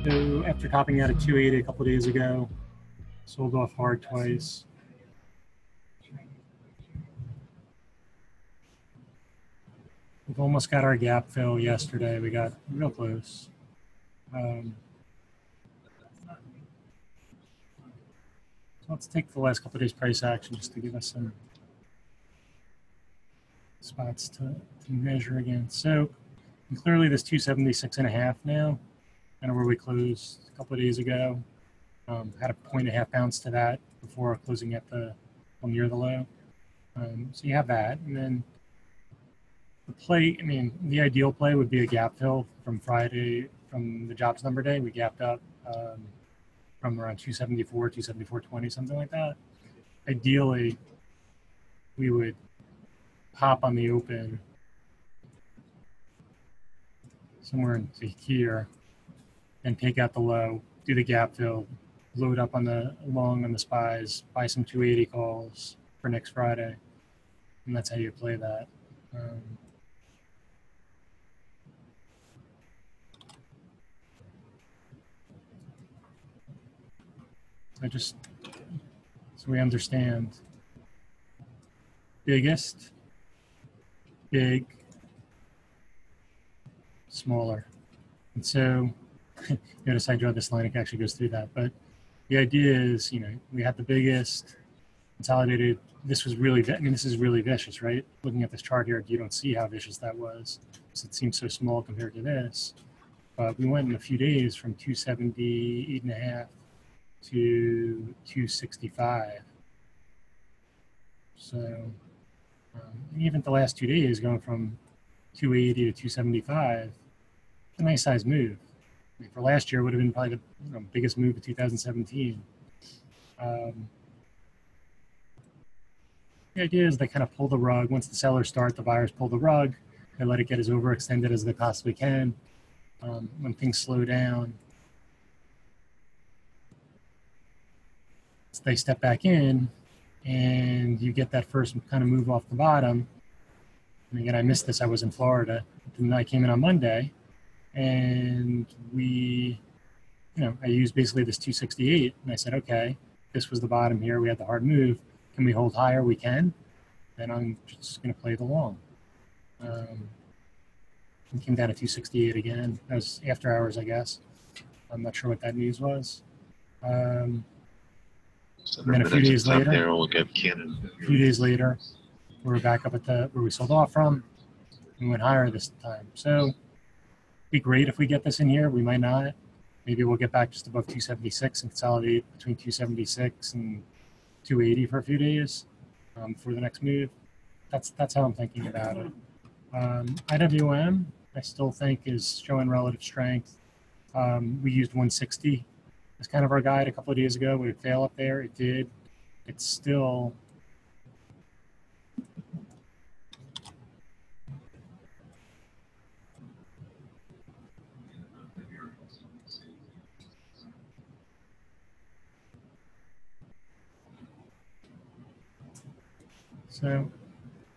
So after topping out at 280 a couple of days ago, sold off hard twice. We've almost got our gap fill yesterday. We got real close. So let's take the last couple of days price action just to give us some spots to measure against. So clearly this 276.5 now, kind of where we closed a couple of days ago. Had a 1.5 bounce to that before closing at the near the low. So you have that, and then the play. I mean, the ideal play would be a gap fill from Friday, from the jobs number day. We gapped up from around 274, 274.20, something like that. Ideally, we would pop on the open somewhere into here and take out the low, do the gap fill, load up on the long on the spies, buy some 280 calls for next Friday, and that's how you play that. So we understand. Biggest, big, smaller. And so notice I draw this line, it actually goes through that. But the idea is, we had the biggest consolidated. This was really, this is really vicious, right? Looking at this chart here, you don't see how vicious that was. So it seems so small compared to this. But we went in a few days from 278.5 to 265. So even the last 2 days going from 280 to 275, a nice size move. I mean, for last year, it would have been probably the biggest move of 2017. The idea is they kind of pull the rug. Once the sellers start, the buyers pull the rug. They let it get as overextended as they possibly can. When things slow down, they step back in, and you get that first kind of move off the bottom. And again, I missed this. I was in Florida. And I came in on Monday, and I used basically this 268, and I said, okay, this was the bottom here. We had the hard move. Can we hold higher? We can. Then I'm just going to play the long. And came down to 268 again. That was after hours, I guess. I'm not sure what that news was. And then a few days later, we were back up at where we sold off from. We went higher this time. So it'd be great if we get this in here. We might not. Maybe we'll get back just above 276 and consolidate between 276 and 280 for a few days for the next move. That's how I'm thinking about it. IWM, I still think is showing relative strength. We used 160 as kind of our guide a couple of days ago. Would it fail up there? It did. It's still so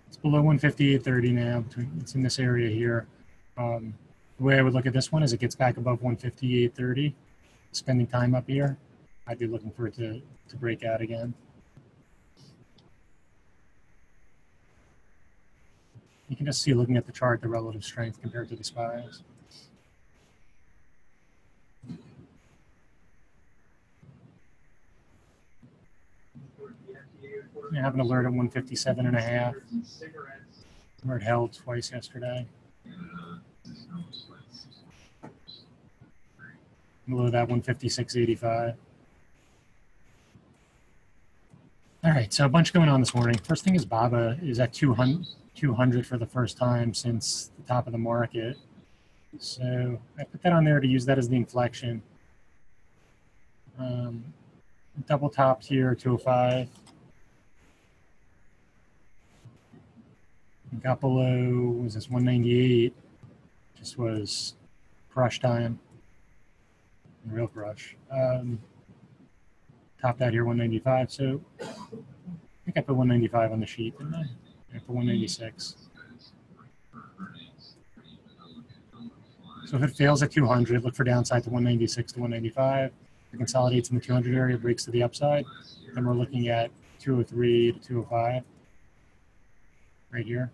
it's below 158.30 now. It's in this area here. The way I would look at this one is it gets back above 158.30, spending time up here. I'd be looking for it to break out again. You can just see, looking at the chart, the relative strength compared to the spies. I have an alert at 157.5, where it held twice yesterday. Below that, 156.85. All right, so a bunch going on this morning. First thing is BABA is at 200 for the first time since the top of the market. So I put that on there to use that as the inflection. Double topped here, 205. Got below, was this 198? Just was crush time. Real crush. Topped out here, 195. So I think I put 195 on the sheet, didn't I? I put 196. So if it fails at 200, look for downside to 196 to 195. It consolidates in the 200 area, breaks to the upside. Then we're looking at 203 to 205 right here.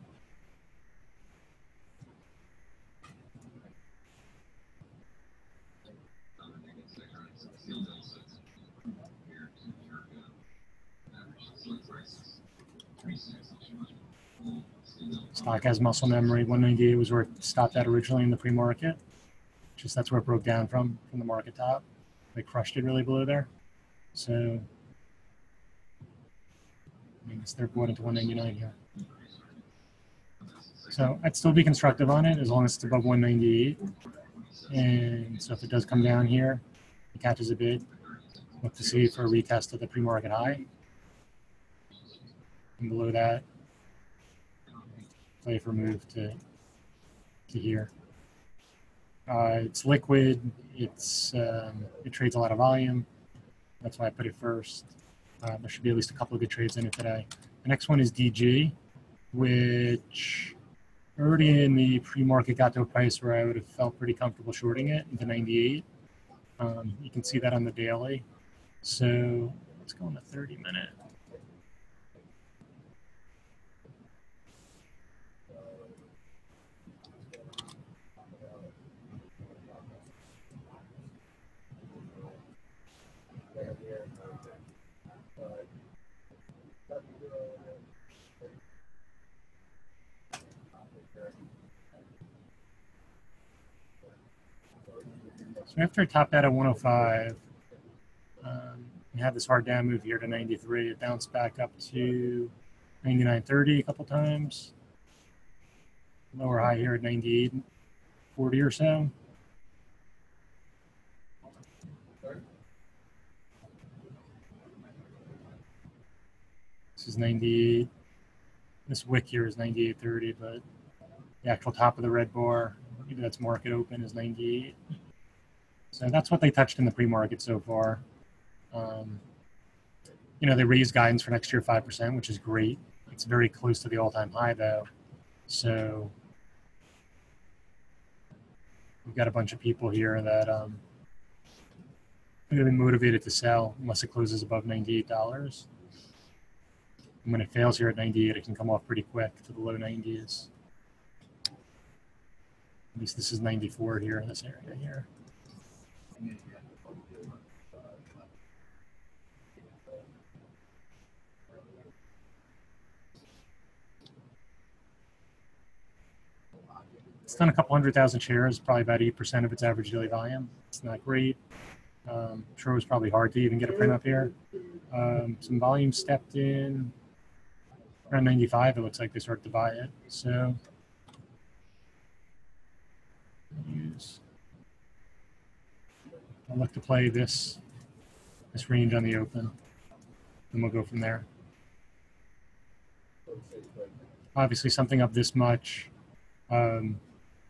Stock has muscle memory. 198 was where it stopped at originally in the pre-market. Just that's where it broke down from the market top. They crushed it really below there. So I guess they're bought into 199 here. So I'd still be constructive on it as long as it's above 198. And so if it does come down here, it catches a bid. Look to see for a retest of the pre-market high. And below that, play for move to here. It's liquid. It trades a lot of volume. That's why I put it first. There should be at least a couple of good trades in it today. The next one is DG, which already in the pre-market got to a price where I would have felt pretty comfortable shorting it into 98. You can see that on the daily. So let's go on the 30-minute. So after it topped out at 105, you had this hard down move here to 93. It bounced back up to 99.30 a couple times. Lower high here at 98.40 or so. This is 98. This wick here is 98.30, but the actual top of the red bar, maybe that's market open, is 98. So that's what they touched in the pre-market so far. They raised guidance for next year 5%, which is great. It's very close to the all-time high, though. So we've got a bunch of people here that are going to be motivated to sell unless it closes above $98. And when it fails here at 98, it can come off pretty quick to the low 90s. At least this is 94 here in this area here. It's done a couple 100,000 shares, probably about 8% of its average daily volume. It's not great. Sure, it was probably hard to even get a print up here. Some volume stepped in around 95. It looks like they started to buy it. So I'll look to play this range on the open, and we'll go from there. Obviously, something up this much,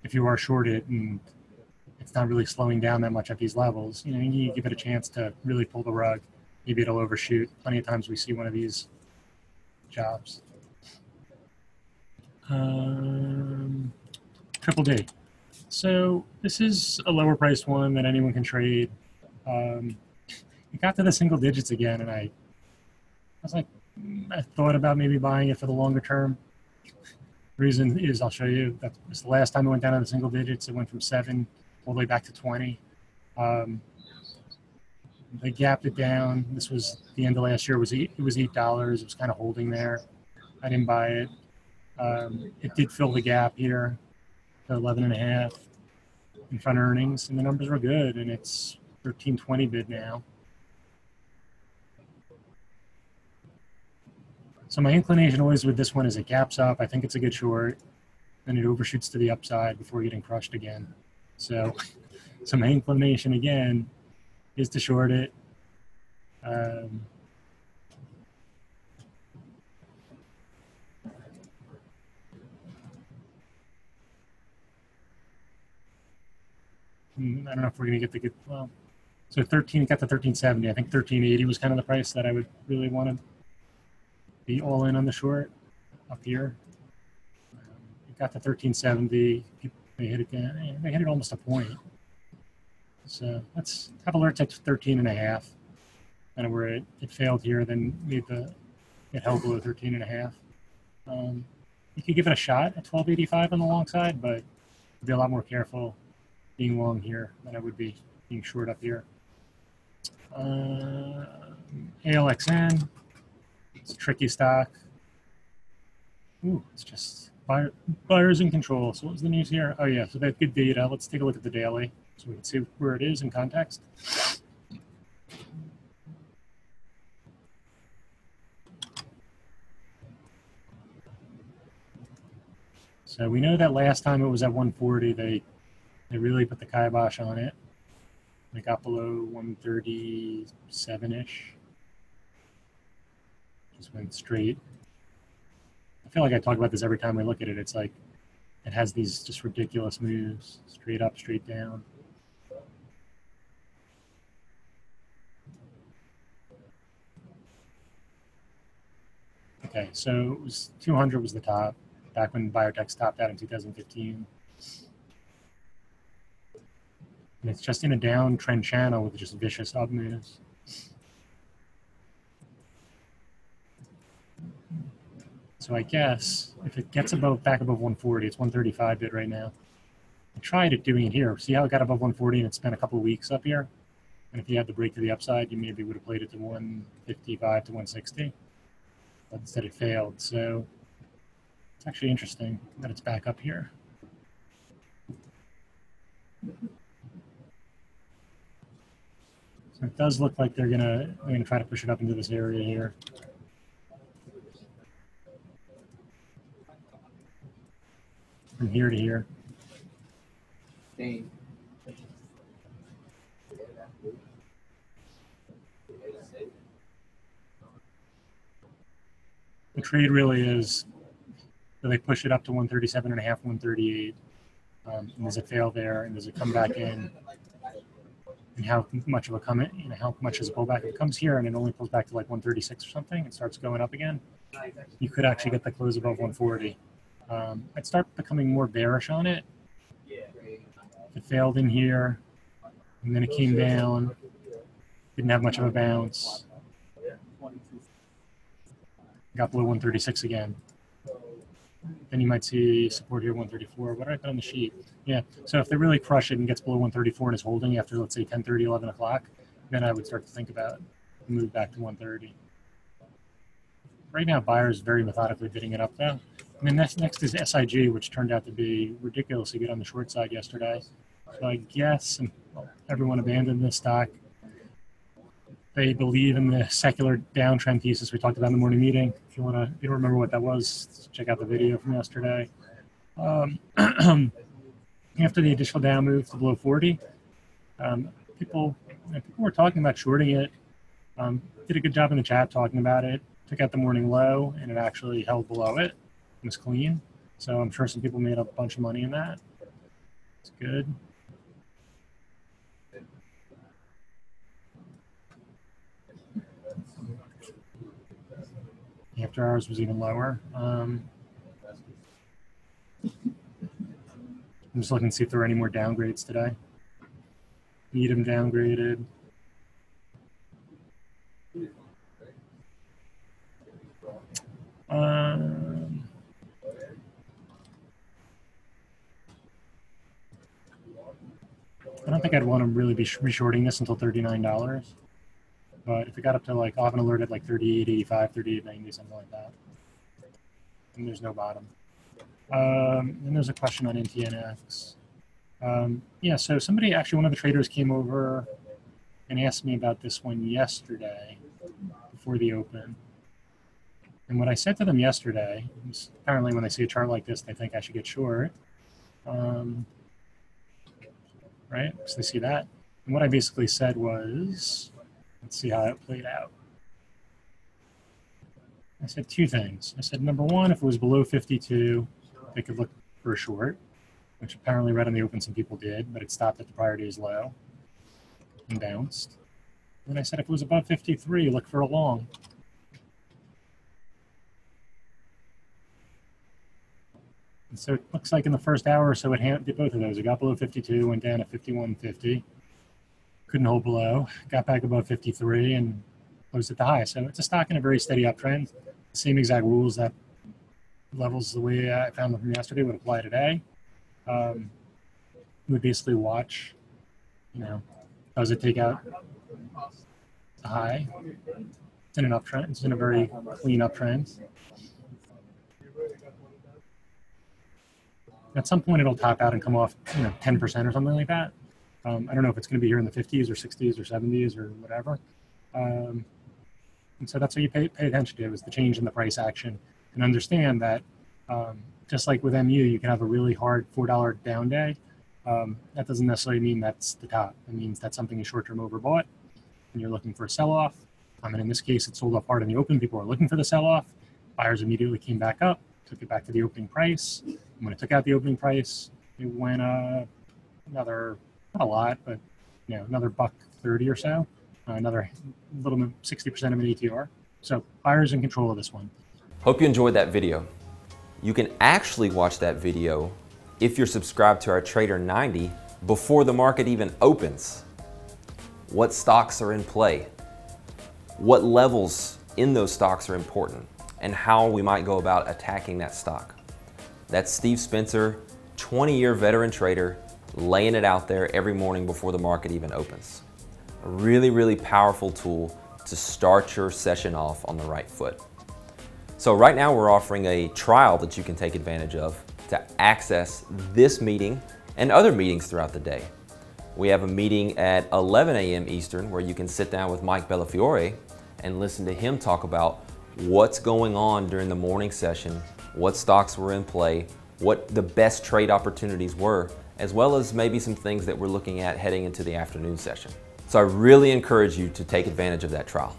if you are shorted and it's not really slowing down that much at these levels, you need to give it a chance to really pull the rug. Maybe it'll overshoot. Plenty of times we see one of these jobs. Triple D. So this is a lower priced one that anyone can trade. It got to the single digits again, and I thought about maybe buying it for the longer term. Reason is, I'll show you, that was the last time it went down to the single digits. It went from 7 all the way back to 20. They gapped it down. This was the end of last year. It was $8. It was kind of holding there. I didn't buy it. It did fill the gap here to 11.5 in front of earnings, and the numbers were good. And it's 13.20 bid now. So my inclination always with this one is it gaps up. I think it's a good short. Then it overshoots to the upside before getting crushed again. So my inclination again is to short it. I don't know if we're going to get the good, well, so 13, it got to 1370. I think 1380 was kind of the price that I would really want to be all in on the short up here. It got to 1370. They hit it again. They hit it almost a point. So let's have alert text 13.5. And where it failed here, then it held below 13.5. You could give it a shot at 1285 on the long side, but I'd be a lot more careful being long here than I would be being short up here. ALXN, it's a tricky stock. Ooh, it's just buyers in control. So what was the news here? Oh yeah, so they have good data. Let's take a look at the daily so we can see where it is in context. So we know that last time it was at 140, they really put the kibosh on it. They got below 137-ish. Just went straight. I feel like I talk about this every time we look at it. It's like it has these just ridiculous moves, straight up, straight down. Okay, so it was 200 was the top, back when biotech topped out in 2015. And it's just in a downtrend channel with just vicious up moves. So I guess if it gets back above 140, it's 135 bid right now. I tried it doing it here. See how it got above 140 and it spent a couple of weeks up here? And if you had the break to the upside, you maybe would have played it to 155 to 160. But instead it failed. So it's actually interesting that it's back up here. So it does look like they're gonna try to push it up into this area here. From here to here. The trade really is that they push it up to 137.5, 138. And does it fail there? And does it come back in? And how much of a how much is a pullback? If it comes here and it only pulls back to like 136 or something and starts going up again, you could actually get the close above 140. I'd start becoming more bearish on it. It failed in here, and then it came down, didn't have much of a bounce. Got below 136 again. Then you might see support here, 134. What did I put on the sheet? Yeah, so if they really crush it and gets below 134 and is holding after, let's say, 10:30, 11 o'clock, then I would start to think about move back to 130. Right now, buyers very methodically bidding it up, though. And then next is SIG, which turned out to be ridiculously good on the short side yesterday. So I guess everyone abandoned this stock. They believe in the secular downtrend thesis we talked about in the morning meeting. If you don't remember what that was, check out the video from yesterday. After the additional down move to below 40, people were talking about shorting it. Did a good job in the chat talking about it. Took out the morning low, and it actually held below it. It was clean. So I'm sure some people made a bunch of money in that. It's good. After hours was even lower. I'm just looking to see if there are any more downgrades today. Needham downgraded. I don't think I'd want to really be reshorting this until $39. But if it got up to like, I'll have an alert at like 38.85, 38.90, something like that. And there's no bottom. And there's a question on NTNX. Yeah, so somebody, actually one of the traders came over and asked me about this one yesterday before the open. And what I said to them yesterday, is apparently when they see a chart like this, they think I should get short. Right, so they see that. And what I basically said was, let's see how it played out. I said two things. I said, number one, if it was below 52, they could look for a short, which apparently right on the open some people did, but it stopped at the prior day's low and bounced. And I said, if it was above 53, look for a long. And so it looks like in the first hour or so it did both of those. It got below 52, went down to 51.50. Couldn't hold below, got back above 53 and closed at the high. So it's a stock in a very steady uptrend. Same exact rules, that levels the way I found them from yesterday would apply today. We would basically watch, does it take out the high? It's in an uptrend. It's in a very clean uptrend. At some point, it'll top out and come off, 10% or something like that. I don't know if it's going to be here in the 50s or 60s or 70s or whatever. And so that's what you pay attention to, is the change in the price action, and understand that just like with MU, you can have a really hard $4 down day. That doesn't necessarily mean that's the top. It means that's something you short-term overbought and you're looking for a sell-off. And in this case, it sold off hard in the open. People were looking for the sell-off. Buyers immediately came back up, took it back to the opening price. And when it took out the opening price, it went another, not a lot, but another $1.30 or so. Another little bit, 60% of an ATR. So buyers in control of this one. Hope you enjoyed that video. You can actually watch that video if you're subscribed to our Trader 90 before the market even opens. What stocks are in play? What levels in those stocks are important? And how we might go about attacking that stock. That's Steve Spencer, 20-year veteran trader, laying it out there every morning before the market even opens. A really, really powerful tool to start your session off on the right foot. So right now we're offering a trial that you can take advantage of to access this meeting and other meetings throughout the day. We have a meeting at 11 a.m. Eastern where you can sit down with Mike Bellafiore and listen to him talk about what's going on during the morning session, what stocks were in play, what the best trade opportunities were, as well as maybe some things that we're looking at heading into the afternoon session. So I really encourage you to take advantage of that trial.